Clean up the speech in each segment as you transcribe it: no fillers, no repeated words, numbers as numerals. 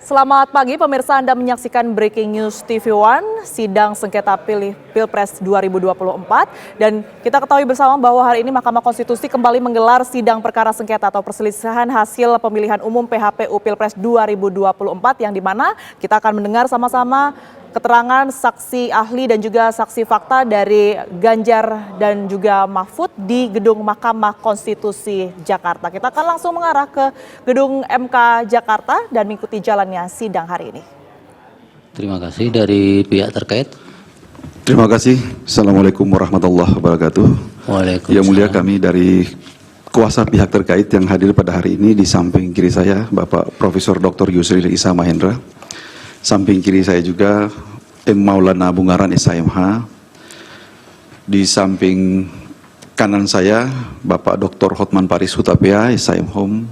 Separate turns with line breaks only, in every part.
Selamat pagi, pemirsa. Anda menyaksikan Breaking News TV One, sidang sengketa Pilpres 2024. Dan kita ketahui bersama bahwa hari ini Mahkamah Konstitusi kembali menggelar sidang perkara sengketa atau perselisihan hasil pemilihan umum PHPU Pilpres 2024, yang dimana kita akan mendengar sama-sama keterangan saksi ahli dan juga saksi fakta dari Ganjar dan juga Mahfud di gedung Mahkamah Konstitusi Jakarta. Kita akan langsung mengarah ke gedung MK Jakarta dan mengikuti jalannya sidang hari ini.
Terima kasih dari pihak terkait.
Terima kasih. Assalamualaikum warahmatullahi wabarakatuh.
Waalaikumsalam.
Yang mulia, kami dari kuasa pihak terkait yang hadir pada hari ini, di samping kiri saya Bapak Profesor Dr. Yusril Issa Mahendra. Samping kiri saya juga Maulana Bungaran SHMH. Di samping kanan saya Bapak Dr. Hotman Paris Hutapea SHM Home.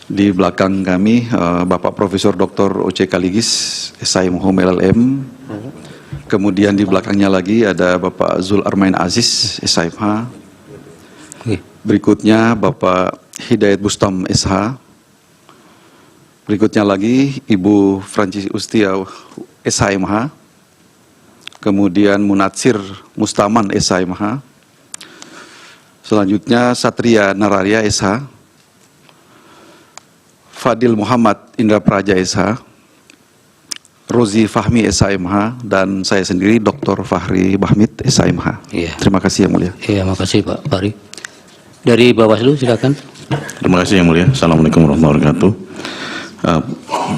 Di belakang kami Bapak Profesor Dr. O.C. Kaligis SHM Home LLM. Kemudian di belakangnya lagi ada Bapak Zul Armain Aziz SHMH. Berikutnya Bapak Hidayat Bustam SH. Berikutnya lagi Ibu Francis Ustia SHMH. Kemudian Munatsir Mustaman SHMH. Selanjutnya Satria Nararia SH. Fadil Muhammad Indra Praja SH. Rozi Fahmi SHMH, dan saya sendiri Dr. Fahri Bahmid SHMH.
Iya.
Terima kasih Yang Mulia.
Iya, makasih Pak Fahri. Dari Bawaslu silakan.
Terima kasih Yang Mulia. Assalamualaikum warahmatullahi wabarakatuh.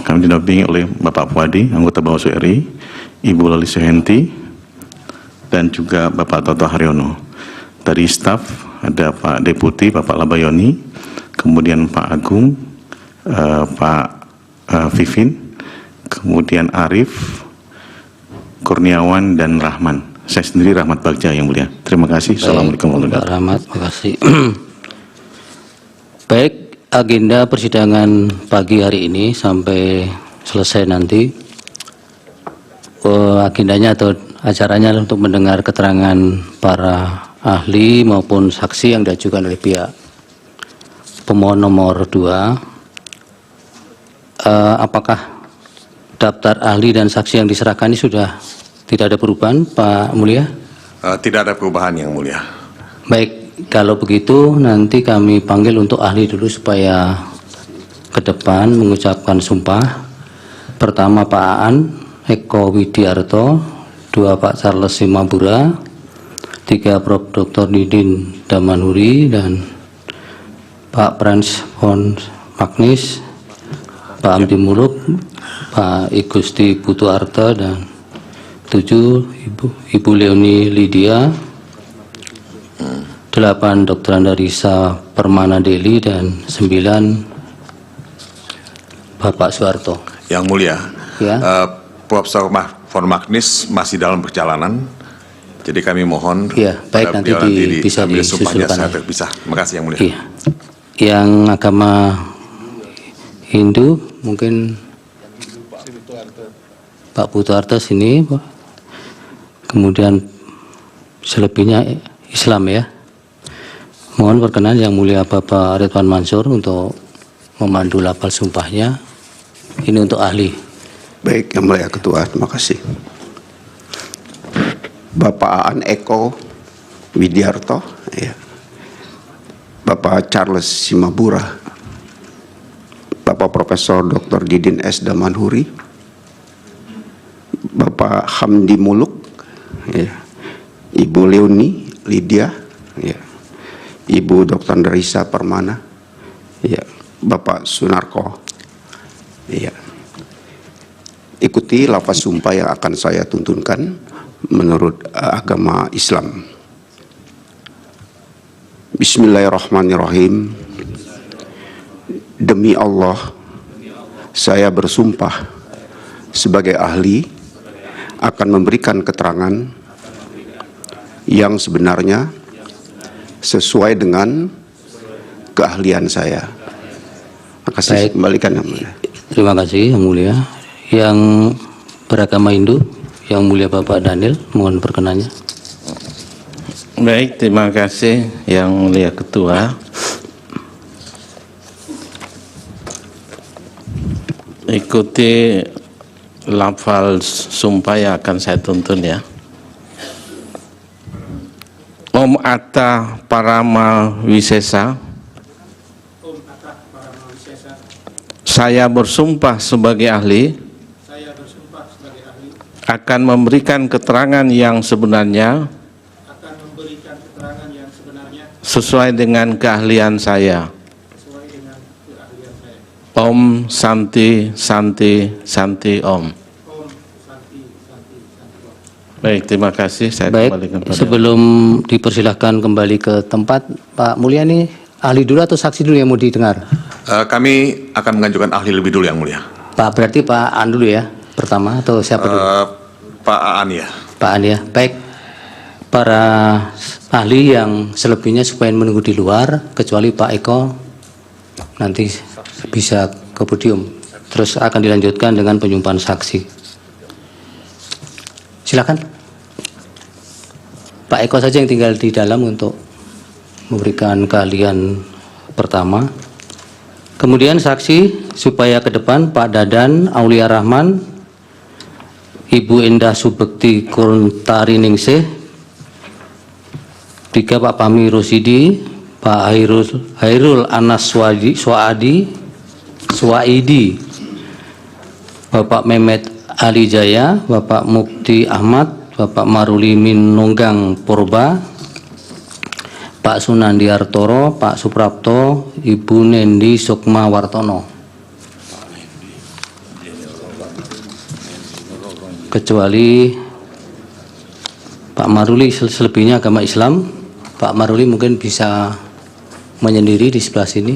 Kami didampingi oleh Bapak Fuadi, anggota Bawaslu RI, Ibu Lali Suhenti, dan juga Bapak Toto Haryono. Dari staf ada Pak Deputi, Bapak Labayoni, kemudian Pak Agung, Pak Vivin, kemudian Arif, Kurniawan, dan Rahman. Saya sendiri Rahmat Bagja Yang Mulia. Terima kasih. Assalamualaikum warahmatullahi wabarakatuh.
Rahmat, terima kasih. Baik, agenda persidangan pagi hari ini sampai selesai nanti, agendanya atau acaranya untuk mendengar keterangan para ahli maupun saksi yang diajukan oleh pihak pemohon nomor 2. Apakah daftar ahli dan saksi yang diserahkan ini sudah tidak ada perubahan, Pak Mulia?
Tidak ada perubahan Yang Mulia.
Baik. Kalau begitu nanti kami panggil untuk ahli dulu supaya ke depan mengucapkan sumpah. Pertama Pak Aan Eko Widiarto, 2 Pak Charles Simabura, 3 Prof. Dr. Didin Damanhuri, dan Pak Frans von Magnis, Pak Amdi Muluk, Pak Igusti Putu Arte, dan 7 Ibu Leoni Lydia, 8 Dr. Andarisa Permana Deli, dan 9 Bapak Soeharto.
Yang Mulia,
Ya.
Profesor von Magnis masih dalam perjalanan, jadi kami mohon
Ya, baik,
pada
nanti
beliau
bisa
diambil sumpahnya
disusulkan.
secara terpisah. Terima kasih Yang Mulia.
Iya. Yang agama Hindu mungkin Pak Putu Arte sini, Pak. Kemudian selebihnya Islam ya. Mohon perkenan Yang Mulia Bapak Ridwan Mansur untuk memandu lafal sumpahnya. Ini untuk ahli.
Baik, Yang Mulia Ketua, terima kasih. Bapak Aan Eko Widiarto, ya. Bapak Charles Simabura, Bapak Profesor Dr. Didin S. Damanhuri, Bapak Hamdi Muluk, ya. Ibu Leoni Lydia, ya. Ibu Dr. Andarisa Permana, ya. Bapak Sunarko, ya. Ikuti lafaz sumpah yang akan saya tuntunkan menurut agama Islam. Bismillahirrahmanirrahim. Demi Allah, saya bersumpah sebagai ahli akan memberikan keterangan yang sebenarnya sesuai dengan keahlian saya. Terima kasih.
Baik.
Kembalikan Yang Mulia.
Terima kasih Yang Mulia. Yang beragama Hindu, Yang Mulia Bapak Daniel, mohon perkenannya.
Baik, terima kasih Yang Mulia Ketua. ikuti lafal sumpah yang akan saya tuntun ya. Om Atta Parama Wisesa. Saya bersumpah sebagai ahli. Akan memberikan keterangan yang sebenarnya. Sesuai dengan keahlian saya. Om Santi Santi Santi Om. Baik, terima kasih. Saya
Baik,
kembalikan pada
sebelum dipersilahkan kembali ke tempat, Pak Mulyani, ahli dulu atau saksi dulu yang mau didengar?
Kami akan mengajukan ahli lebih dulu yang mulia.
Pak, berarti Pak An dulu ya, pertama atau siapa dulu?
Pak Aan ya.
Pak An ya. Baik, para ahli yang selebihnya supaya menunggu di luar, kecuali Pak Eko nanti bisa ke podium. Terus akan dilanjutkan dengan penyumpahan saksi. Silakan. Pak Eko saja yang tinggal di dalam untuk memberikan keahlian pertama. Kemudian saksi supaya ke depan Pak Dadan Aulia Rahman, Ibu Endah Subekti Kurntariningsih, 3 Pak Pami Rosidi, Pak Hairul Anas Swaidi, Bapak Mehmet Ali Jaya, Bapak Mukti Ahmad, Bapak Maruli Minunggang Purba, Pak Sunandiartoro, Pak Suprapto, Ibu Nendi Sukma Wartono. Kecuali Pak Maruli selebihnya agama Islam. Pak Maruli mungkin bisa menyendiri di sebelah sini.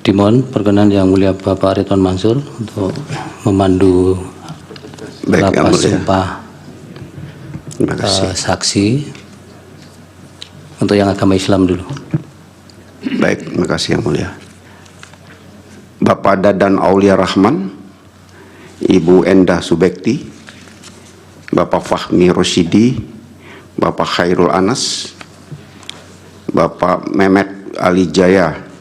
Dimohon perkenan yang mulia Bapak Ridwan Mansur untuk memandu
Baik, Yang
lapas
Mulia.
sumpah
Terima kasih.
saksi untuk yang agama Islam dulu.
Baik, terima kasih Yang Mulia. Bapak Dadan Aulia Rahman, Ibu Endah Subekti, Bapak Fahmi Rosidi, Bapak Khairul Anas, Bapak Mehmet Ali Jaya,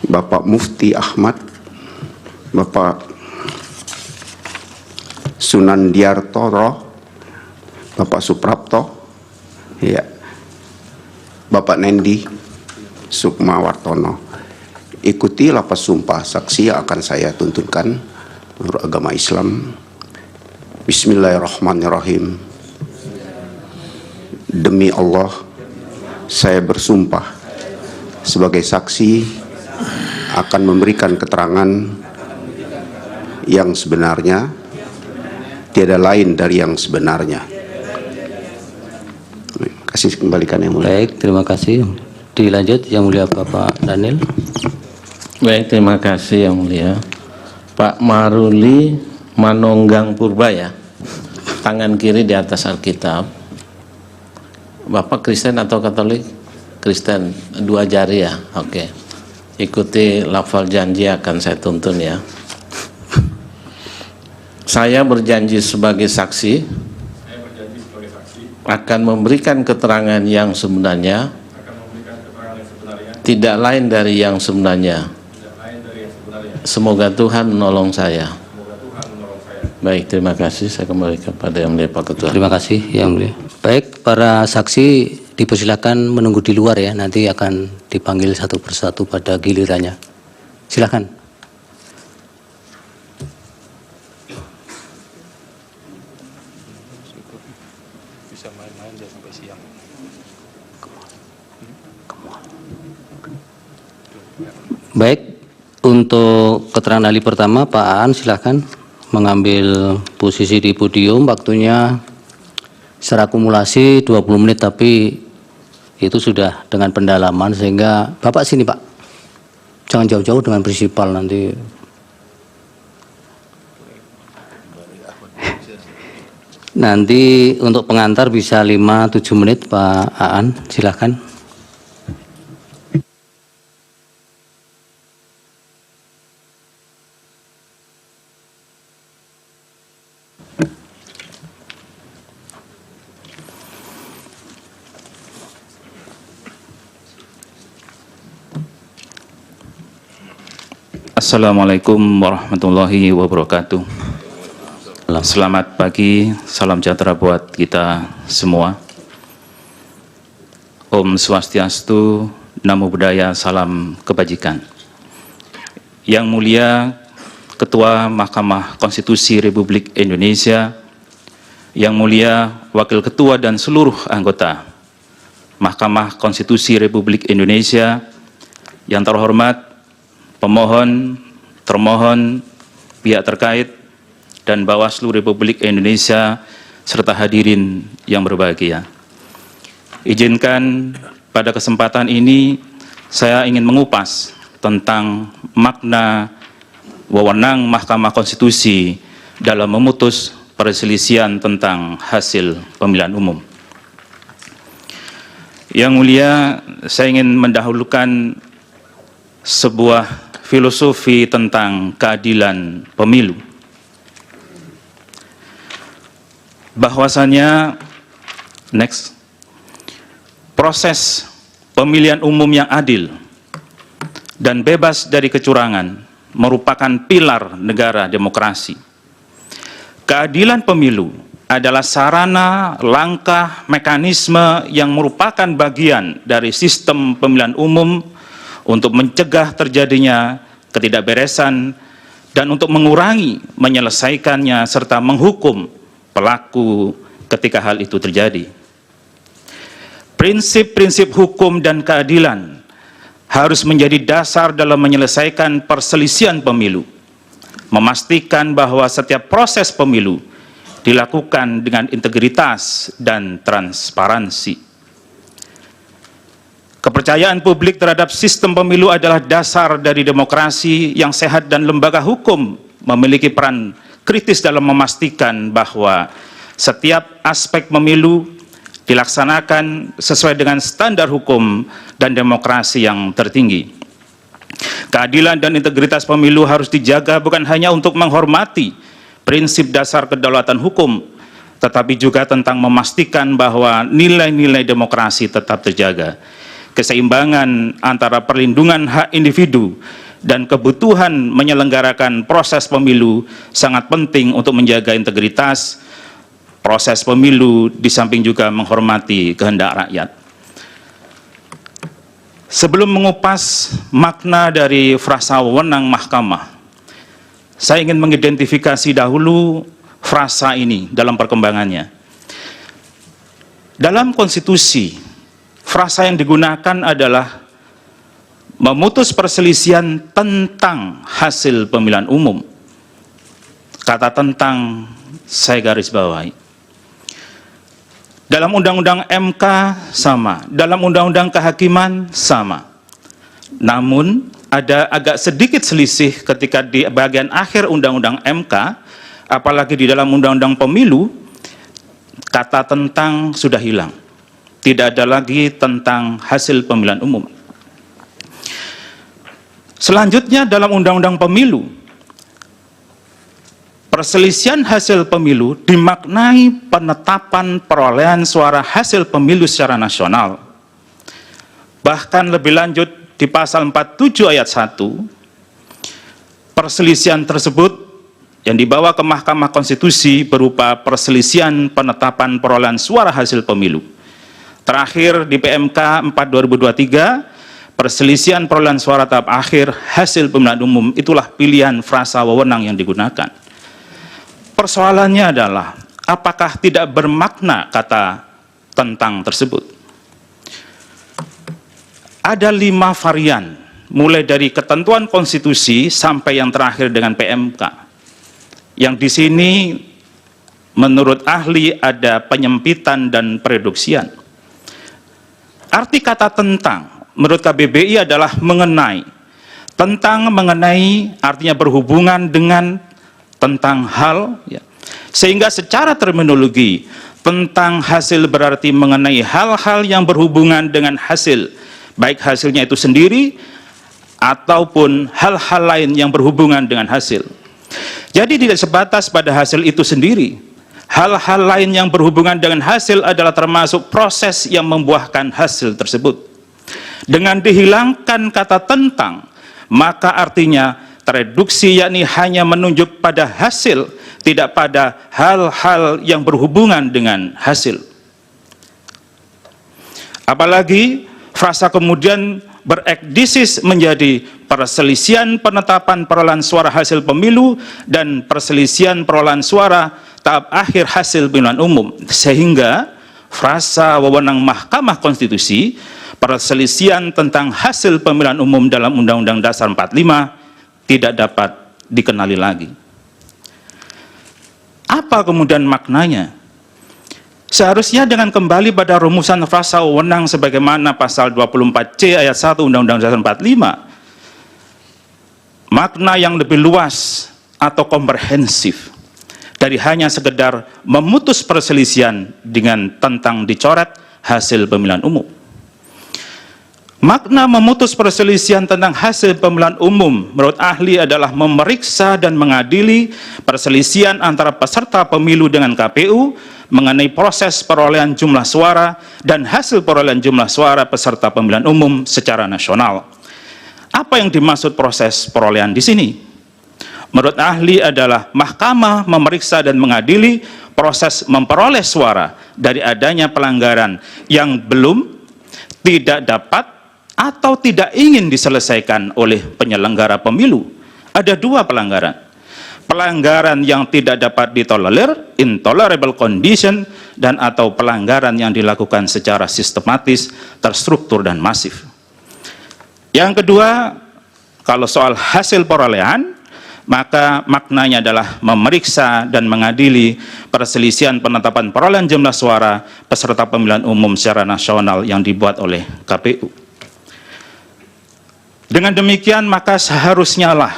Bapak Mufti Ahmad, Bapak Sunandiartoro, Bapak Suprapto, ya, Bapak Nendi Sukma Wartono. Ikuti lapas sumpah saksi yang akan saya tuntunkan menurut agama Islam. Bismillahirrahmanirrahim. Demi Allah, saya bersumpah sebagai saksi akan memberikan keterangan yang sebenarnya, tiada lain dari yang sebenarnya. Kasih kembalikan Yang Mulia.
Baik, terima kasih. Dilanjut yang mulia Bapak Daniel.
Baik, terima kasih Yang Mulia. Pak Maruli Manunggang Purba ya. Tangan kiri di atas Alkitab. Bapak Kristen atau Katolik? Kristen, 2 jari ya. Oke. Ikuti lafal janji akan saya tuntun ya. Saya berjanji sebagai saksi akan memberikan keterangan yang sebenarnya, tidak lain dari yang sebenarnya. Semoga Tuhan menolong saya. Baik, terima kasih. Saya kembali kepada Yang Mulia Pak Ketua.
Terima kasih yang mulia. Baik, para saksi dipersilakan menunggu di luar ya. Nanti akan dipanggil satu persatu pada gilirannya. Silakan. Baik, untuk keterangan ahli pertama Pak Aan silakan mengambil posisi di podium. Waktunya secara akumulasi 20 menit, tapi itu sudah dengan pendalaman sehingga Bapak sini Pak. Jangan jauh-jauh dengan prinsipal nanti. Nanti untuk pengantar bisa 5-7 menit Pak Aan, silakan.
Assalamualaikum warahmatullahi wabarakatuh. Selamat pagi, salam sejahtera buat kita semua. Om Swastiastu, Namo Buddhaya, salam kebajikan. Yang mulia Ketua Mahkamah Konstitusi Republik Indonesia, yang mulia Wakil Ketua dan seluruh anggota Mahkamah Konstitusi Republik Indonesia, yang terhormat pemohon, termohon, pihak terkait, dan Bawaslu Republik Indonesia, serta hadirin yang berbahagia. Izinkan pada kesempatan ini saya ingin mengupas tentang makna wewenang Mahkamah Konstitusi dalam memutus perselisihan tentang hasil pemilihan umum. Yang mulia, saya ingin mendahulukan sebuah filosofi tentang keadilan pemilu. Bahwasanya proses pemilihan umum yang adil dan bebas dari kecurangan merupakan pilar negara demokrasi. Keadilan pemilu adalah sarana, langkah, mekanisme yang merupakan bagian dari sistem pemilihan umum untuk mencegah terjadinya ketidakberesan dan untuk mengurangi, menyelesaikannya, serta menghukum pelaku ketika hal itu terjadi. Prinsip-prinsip hukum dan keadilan harus menjadi dasar dalam menyelesaikan perselisihan pemilu, memastikan bahwa setiap proses pemilu dilakukan dengan integritas dan transparansi. Kepercayaan publik terhadap sistem pemilu adalah dasar dari demokrasi yang sehat, dan lembaga hukum memiliki peran kritis dalam memastikan bahwa setiap aspek pemilu dilaksanakan sesuai dengan standar hukum dan demokrasi yang tertinggi. Keadilan dan integritas pemilu harus dijaga bukan hanya untuk menghormati prinsip dasar kedaulatan hukum, tetapi juga tentang memastikan bahwa nilai-nilai demokrasi tetap terjaga. Keseimbangan antara perlindungan hak individu dan kebutuhan menyelenggarakan proses pemilu sangat penting untuk menjaga integritas proses pemilu, di samping juga menghormati kehendak rakyat. Sebelum mengupas makna dari frasa wewenang mahkamah, saya ingin mengidentifikasi dahulu frasa ini dalam perkembangannya. Dalam konstitusi, frasa yang digunakan adalah memutus perselisihan tentang hasil pemilihan umum. Kata tentang saya garis bawahi. Dalam Undang-Undang MK sama, dalam Undang-Undang Kehakiman sama. Namun ada agak sedikit selisih ketika di bagian akhir Undang-Undang MK, apalagi di dalam Undang-Undang Pemilu, kata tentang sudah hilang. Tidak ada lagi tentang hasil pemilihan umum. Selanjutnya dalam Undang-Undang Pemilu, perselisihan hasil pemilu dimaknai penetapan perolehan suara hasil pemilu secara nasional. Bahkan lebih lanjut di pasal 47 ayat 1, perselisihan tersebut yang dibawa ke Mahkamah Konstitusi berupa perselisihan penetapan perolehan suara hasil pemilu. Terakhir di PMK 4/2023, perselisihan perolehan suara tahap akhir hasil pemilihan umum, itulah pilihan frasa wewenang yang digunakan. Persoalannya adalah, apakah tidak bermakna kata tentang tersebut? Ada 5 varian, mulai dari ketentuan konstitusi sampai yang terakhir dengan PMK. Yang di sini menurut ahli ada penyempitan dan pereduksian. Arti kata tentang menurut KBBI adalah mengenai. Tentang mengenai artinya berhubungan dengan, tentang hal, ya. Sehingga secara terminologi tentang hasil berarti mengenai hal-hal yang berhubungan dengan hasil, baik hasilnya itu sendiri ataupun hal-hal lain yang berhubungan dengan hasil. Jadi tidak sebatas pada hasil itu sendiri. Hal-hal lain yang berhubungan dengan hasil adalah termasuk proses yang membuahkan hasil tersebut. Dengan dihilangkan kata tentang, maka artinya tereduksi, yakni hanya menunjuk pada hasil, tidak pada hal-hal yang berhubungan dengan hasil. Apalagi frasa kemudian berekdisis menjadi perselisihan penetapan perolehan suara hasil pemilu dan perselisihan perolehan suara tahap akhir hasil pemilihan umum, sehingga frasa wewenang Mahkamah Konstitusi perselisihan tentang hasil pemilihan umum dalam Undang-Undang Dasar 45 tidak dapat dikenali lagi. Apa kemudian maknanya? Seharusnya dengan kembali pada rumusan frasa wewenang sebagaimana pasal 24C ayat 1 Undang-Undang Dasar 45, makna yang lebih luas atau komprehensif dari hanya sekedar memutus perselisihan dengan tentang dicoret hasil pemilihan umum. Makna memutus perselisihan tentang hasil pemilihan umum menurut ahli adalah memeriksa dan mengadili perselisihan antara peserta pemilu dengan KPU mengenai proses perolehan jumlah suara dan hasil perolehan jumlah suara peserta pemilihan umum secara nasional. Apa yang dimaksud proses perolehan di sini? Menurut ahli adalah mahkamah memeriksa dan mengadili proses memperoleh suara dari adanya pelanggaran yang belum, tidak dapat, atau tidak ingin diselesaikan oleh penyelenggara pemilu. Ada dua pelanggaran. Pelanggaran yang tidak dapat ditolerir, intolerable condition, dan atau pelanggaran yang dilakukan secara sistematis, terstruktur, dan masif. Yang kedua, kalau soal hasil perolehan, maka maknanya adalah memeriksa dan mengadili perselisihan penetapan perolehan jumlah suara peserta pemilihan umum secara nasional yang dibuat oleh KPU. Dengan demikian, maka seharusnya lah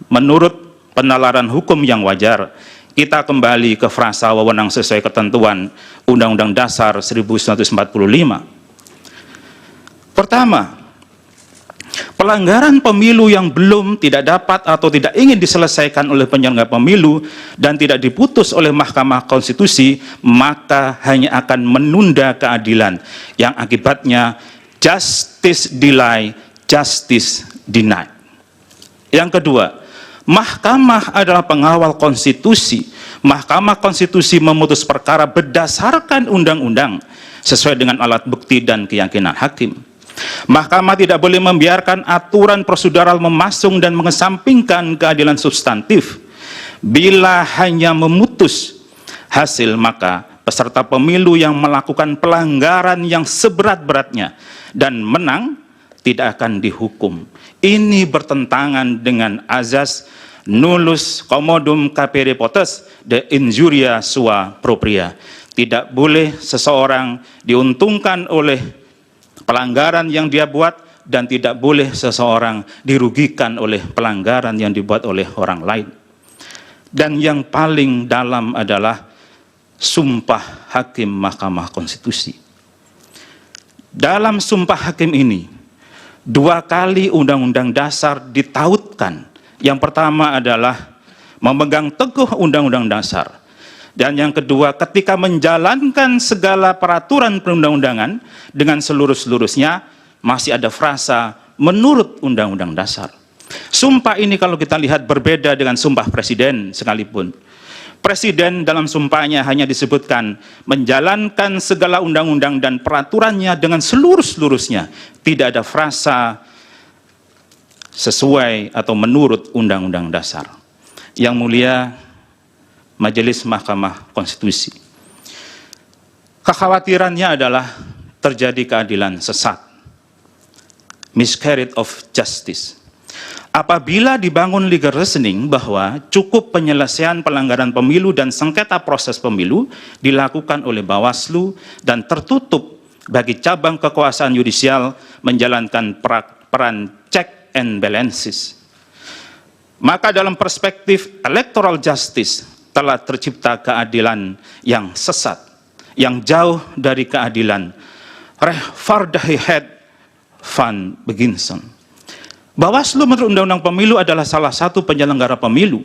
menurut penalaran hukum yang wajar, kita kembali ke frasa wewenang sesuai ketentuan Undang-Undang Dasar 1945. Pertama, pelanggaran pemilu yang belum, tidak dapat, atau tidak ingin diselesaikan oleh penyelenggara pemilu dan tidak diputus oleh Mahkamah Konstitusi, maka hanya akan menunda keadilan yang akibatnya justice delay, justice denied. Yang kedua, Mahkamah adalah pengawal konstitusi. Mahkamah Konstitusi memutus perkara berdasarkan undang-undang sesuai dengan alat bukti dan keyakinan hakim. Mahkamah tidak boleh membiarkan aturan prosedural memasung dan mengesampingkan keadilan substantif. Bila hanya memutus hasil, maka peserta pemilu yang melakukan pelanggaran yang seberat-beratnya dan menang tidak akan dihukum. Ini bertentangan dengan azas nullus commodum capere potes de injuria sua propria. Tidak boleh seseorang diuntungkan oleh pelanggaran yang dia buat dan tidak boleh seseorang dirugikan oleh pelanggaran yang dibuat oleh orang lain. Dan yang paling dalam adalah sumpah hakim Mahkamah Konstitusi. Dalam sumpah hakim ini, dua kali Undang-Undang Dasar ditautkan. Yang pertama adalah memegang teguh Undang-Undang Dasar. Dan yang kedua, ketika menjalankan segala peraturan perundang-undangan dengan seluruh-seluruhnya, masih ada frasa menurut Undang-Undang Dasar. Sumpah ini kalau kita lihat berbeda dengan sumpah presiden sekalipun. Presiden dalam sumpahnya hanya disebutkan menjalankan segala undang-undang dan peraturannya dengan seluruh-seluruhnya. Tidak ada frasa sesuai atau menurut Undang-Undang Dasar. Yang mulia Majelis Mahkamah Konstitusi, kekhawatirannya adalah terjadi keadilan sesat, miscarriage of justice. Apabila dibangun legal reasoning bahwa cukup penyelesaian pelanggaran pemilu dan sengketa proses pemilu dilakukan oleh Bawaslu dan tertutup bagi cabang kekuasaan yudisial menjalankan peran check and balances, maka dalam perspektif electoral justice telah tercipta keadilan yang sesat, yang jauh dari keadilan. Rechtvaardigheid van beginsel. Bawaslu menurut Undang-Undang Pemilu adalah salah satu penyelenggara pemilu,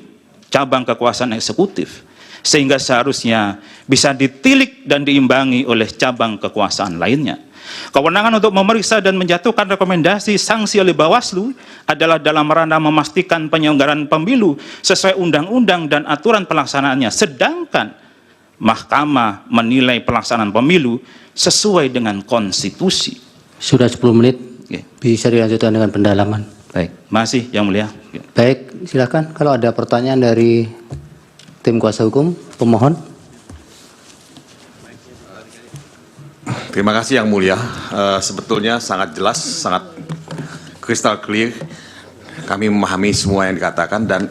cabang kekuasaan eksekutif. sehingga seharusnya bisa ditilik dan diimbangi oleh cabang kekuasaan lainnya. Kewenangan untuk memeriksa dan menjatuhkan rekomendasi sanksi oleh Bawaslu adalah dalam ranah memastikan penyelenggaraan pemilu sesuai undang-undang dan aturan pelaksanaannya, sedangkan Mahkamah menilai pelaksanaan pemilu sesuai dengan konstitusi.
Sudah 10 menit,
Oke.
bisa dilanjutkan dengan pendalaman. Baik.
Masih, Yang Mulia.
Baik, silakan kalau ada pertanyaan dari tim kuasa hukum, pemohon.
Terima kasih Yang Mulia. Sebetulnya sangat jelas, sangat crystal clear. Kami memahami semua yang dikatakan, dan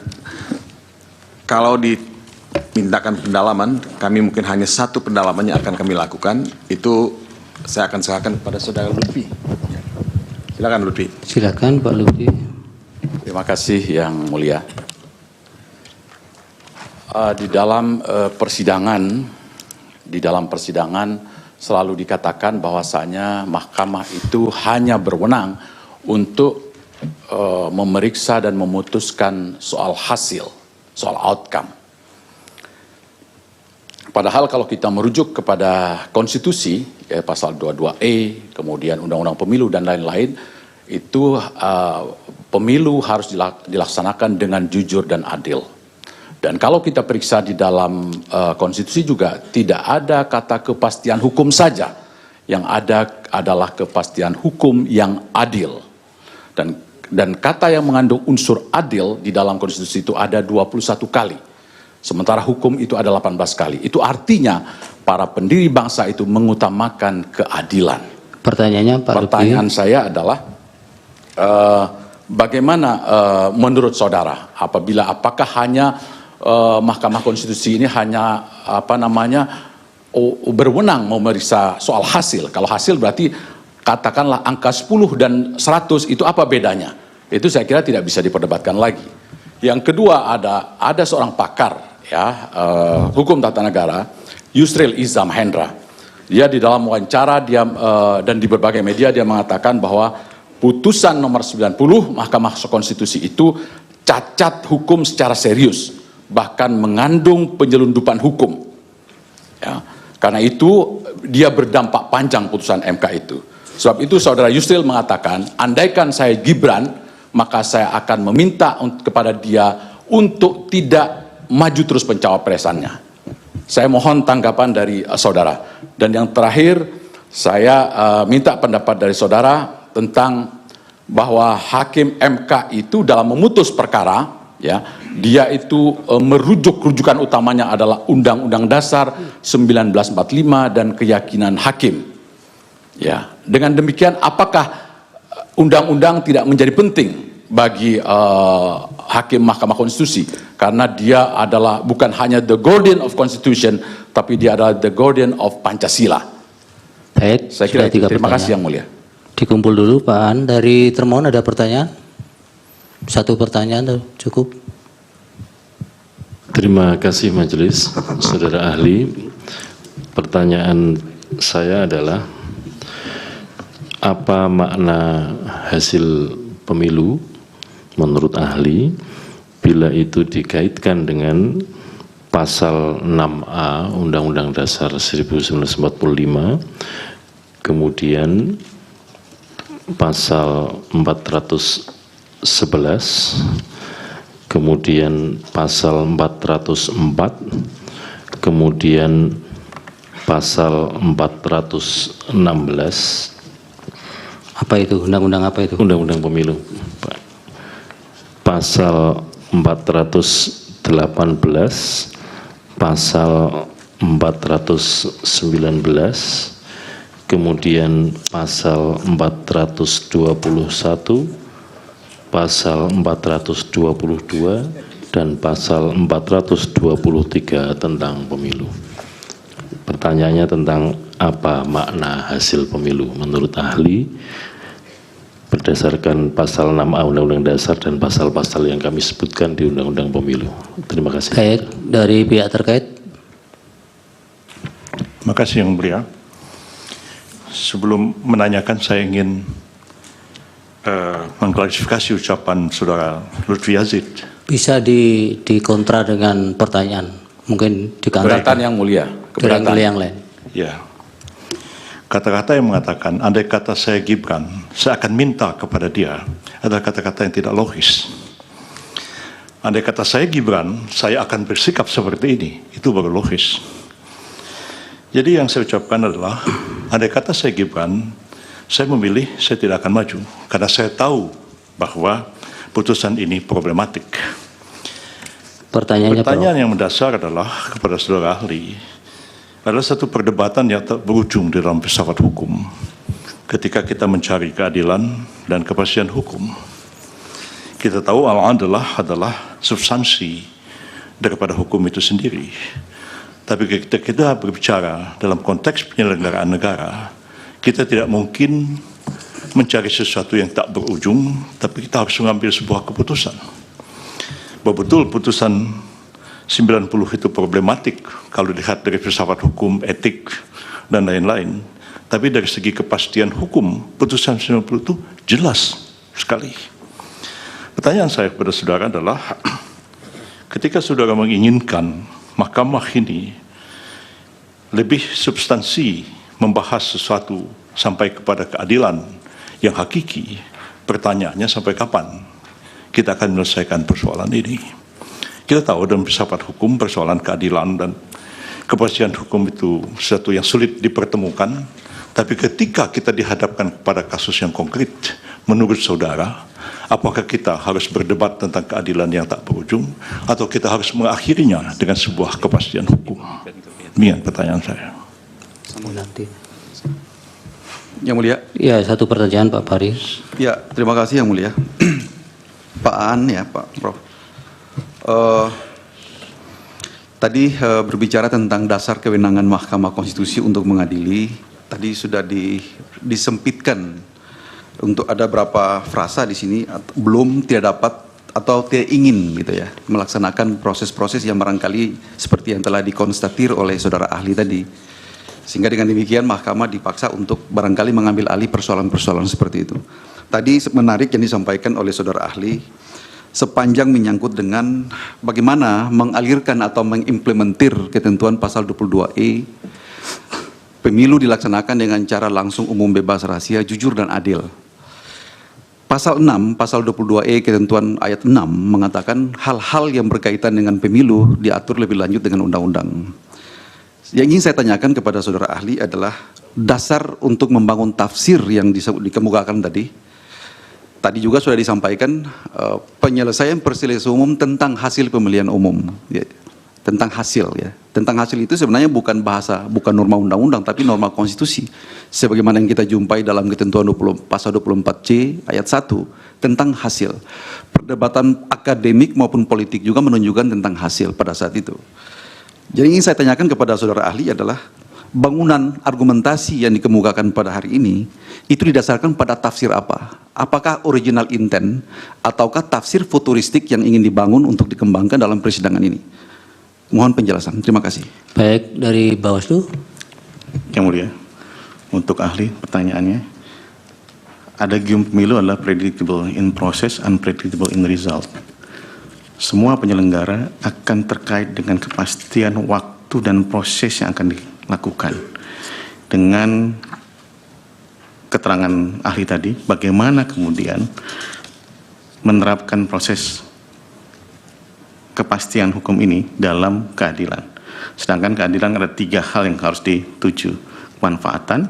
kalau dimintakan pendalaman, kami mungkin hanya satu pendalaman yang akan kami lakukan. Itu saya akan serahkan kepada Saudara Lutfi. Silakan Lutfi.
Silakan Pak Lutfi.
Terima kasih Yang Mulia. Di dalam persidangan selalu dikatakan bahwasanya mahkamah itu hanya berwenang untuk memeriksa dan memutuskan soal hasil, soal outcome. Padahal kalau kita merujuk kepada konstitusi, ya, pasal 22E, kemudian undang-undang pemilu dan lain-lain, itu pemilu harus dilaksanakan dengan jujur dan adil. Dan kalau kita periksa di dalam konstitusi juga tidak ada kata kepastian hukum saja. Yang ada adalah kepastian hukum yang adil. Dan kata yang mengandung unsur adil di dalam konstitusi itu ada 21 kali. Sementara hukum itu ada 18 kali. Itu artinya para pendiri bangsa itu mengutamakan keadilan.
Pertanyaannya Pak Lutfi.
Pertanyaan saya adalah bagaimana menurut saudara apakah hanya Mahkamah Konstitusi ini hanya berwenang memeriksa soal hasil. Kalau hasil berarti katakanlah angka 10 dan 100 itu apa bedanya? Itu saya kira tidak bisa diperdebatkan lagi. Yang kedua ada seorang pakar hukum tata negara, Yusril Iza Mahendra. Dia di dalam wawancara dan di berbagai media dia mengatakan bahwa putusan nomor 90 Mahkamah Konstitusi itu cacat hukum secara serius, bahkan mengandung penyelundupan hukum. Ya, karena itu dia berdampak panjang putusan MK itu. Sebab itu saudara Yusril mengatakan, andaikan saya Gibran, maka saya akan meminta kepada dia untuk tidak maju terus pencawapresannya. Saya mohon tanggapan dari saudara. Dan yang terakhir, saya minta pendapat dari saudara tentang bahwa hakim MK itu dalam memutus perkara, ya, dia itu rujukan utamanya adalah Undang-Undang Dasar 1945 dan keyakinan hakim. Ya, dengan demikian apakah undang-undang tidak menjadi penting bagi hakim Mahkamah Konstitusi, karena dia adalah bukan hanya the guardian of Constitution, tapi dia adalah the guardian of Pancasila.
Baik,
saya kira itu. Terima kasih Yang Mulia.
Dikumpul dulu Pak An. Dari termohon ada pertanyaan? Satu pertanyaan cukup.
Terima kasih Majelis, Saudara Ahli. Pertanyaan saya adalah, apa makna hasil pemilu menurut ahli bila itu dikaitkan dengan pasal 6A Undang-Undang Dasar 1945, kemudian pasal 411, kemudian pasal 404, kemudian pasal 416.
Apa itu? Undang-undang apa itu?
Undang-undang pemilu, Pak. Pasal 418, pasal 419, kemudian pasal 421, pasal 422, dan pasal 423 tentang pemilu. Pertanyaannya tentang apa makna hasil pemilu menurut ahli berdasarkan pasal 6A Undang-Undang Dasar dan pasal-pasal yang kami sebutkan di Undang-Undang Pemilu. Terima kasih.
Baik, dari pihak terkait.
Terima kasih Yang Mulia. Sebelum menanyakan, saya ingin mengklarifikasi ucapan Saudara Lutfi Yazid.
Bisa dikontra dengan pertanyaan mungkin
Keberatan yang mulia. Keberatan.
yang lain.
Ya. Kata-kata yang mengatakan, andai kata saya Gibran, saya akan minta kepada dia, adalah kata-kata yang tidak logis. Andai kata saya Gibran, saya akan bersikap seperti ini, itu baru logis. Jadi yang saya ucapkan adalah, andai kata saya Gibran, saya memilih saya tidak akan maju, karena saya tahu bahwa putusan ini problematik. Pertanyaan yang mendasar adalah kepada saudara ahli, adalah satu perdebatan yang tak berujung di dalam filsafat hukum. Ketika kita mencari keadilan dan kepastian hukum, kita tahu al-adlah adalah substansi daripada hukum itu sendiri. Tapi ketika kita berbicara dalam konteks penyelenggaraan negara, kita tidak mungkin mencari sesuatu yang tak berujung, tapi kita harus mengambil sebuah keputusan. Bahwa betul putusan 90 itu problematik kalau dilihat dari filsafat hukum, etik, dan lain-lain. Tapi dari segi kepastian hukum, putusan 90 itu jelas sekali. Pertanyaan saya kepada saudara adalah, ketika saudara menginginkan mahkamah ini lebih substansi membahas sesuatu sampai kepada keadilan yang hakiki, pertanyaannya sampai kapan kita akan menyelesaikan persoalan ini? Kita tahu dalam filsafat hukum persoalan keadilan dan kepastian hukum itu sesuatu yang sulit dipertemukan, tapi ketika kita dihadapkan kepada kasus yang konkret, menurut saudara, apakah kita harus berdebat tentang keadilan yang tak berujung, atau kita harus mengakhirinya dengan sebuah kepastian hukum? Demikian pertanyaan saya.
Yang mulia.
Ya, satu pertanyaan Pak Faris.
Ya, terima kasih yang mulia. Pak Aan ya, Pak Prof. Tadi berbicara tentang dasar kewenangan Mahkamah Konstitusi untuk mengadili. Tadi sudah disempitkan untuk ada berapa frasa di sini belum, tidak dapat atau tidak ingin gitu ya melaksanakan proses-proses yang barangkali seperti yang telah dikonstatir oleh saudara ahli tadi. Sehingga dengan demikian mahkamah dipaksa untuk barangkali mengambil alih persoalan-persoalan seperti itu. Tadi menarik yang disampaikan oleh saudara ahli, sepanjang menyangkut dengan bagaimana mengalirkan atau mengimplementir ketentuan pasal 22E, pemilu dilaksanakan dengan cara langsung, umum, bebas, rahasia, jujur, dan adil. Pasal 6, pasal 22E ketentuan ayat 6 mengatakan hal-hal yang berkaitan dengan pemilu diatur lebih lanjut dengan undang-undang. Yang ingin saya tanyakan kepada saudara ahli adalah dasar untuk membangun tafsir yang dikemukakan tadi. Tadi juga sudah disampaikan penyelesaian perselisihan umum tentang hasil pemilihan umum, ya, tentang hasil ya. Tentang hasil itu sebenarnya bukan bahasa, bukan norma undang-undang, tapi norma konstitusi. Sebagaimana yang kita jumpai dalam ketentuan pasal 24C ayat 1 tentang hasil. Perdebatan akademik maupun politik juga menunjukkan tentang hasil pada saat itu. Jadi ingin saya tanyakan kepada saudara ahli adalah bangunan argumentasi yang dikemukakan pada hari ini itu didasarkan pada tafsir apa? Apakah original intent ataukah tafsir futuristik yang ingin dibangun untuk dikembangkan dalam persidangan ini? Mohon penjelasan. Terima kasih.
Baik, dari Bawaslu.
Yang mulia, untuk ahli pertanyaannya, ada gium pemilu adalah predictable in process, unpredictable in result. Semua penyelenggara akan terkait dengan kepastian waktu dan proses yang akan dilakukan. Dengan keterangan ahli tadi, bagaimana kemudian menerapkan proses kepastian hukum ini dalam keadilan. Sedangkan keadilan ada 3 hal yang harus dituju: kemanfaatan,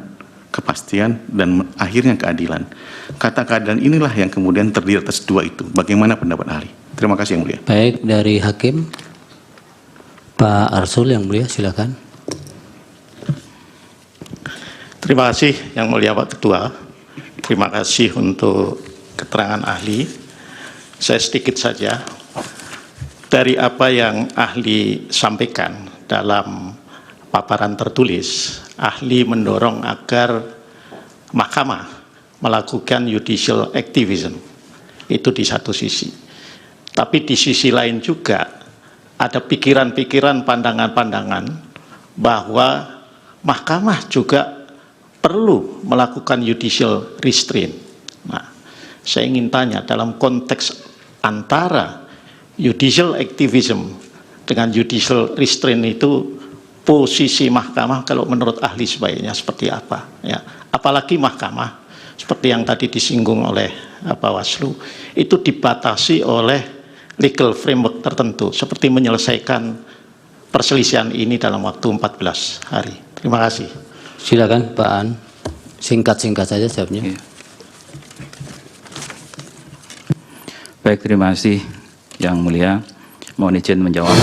kepastian, dan akhirnya keadilan. Kata keadilan inilah yang kemudian terdiri atas 2 itu. Bagaimana pendapat ahli? Terima kasih yang mulia.
Baik, dari Hakim Pak Arsul yang mulia, silakan.
Terima kasih yang mulia Pak Ketua. Terima kasih untuk keterangan ahli. Saya sedikit saja dari apa yang ahli sampaikan dalam paparan tertulis. Ahli mendorong agar mahkamah melakukan judicial activism. Itu di satu sisi. Tapi di sisi lain juga ada pikiran-pikiran, pandangan-pandangan bahwa mahkamah juga perlu melakukan judicial restraint. Nah, saya ingin tanya dalam konteks antara judicial activism dengan judicial restraint itu posisi mahkamah kalau menurut ahli sebaiknya seperti apa ya, apalagi mahkamah seperti yang tadi disinggung oleh Bawaslu itu dibatasi oleh legal framework tertentu seperti menyelesaikan perselisihan ini dalam waktu 14 hari. Terima kasih.
Silakan Pak An, singkat-singkat saja jawabnya.
Baik, terima kasih Yang Mulia. Mohon izin menjawab.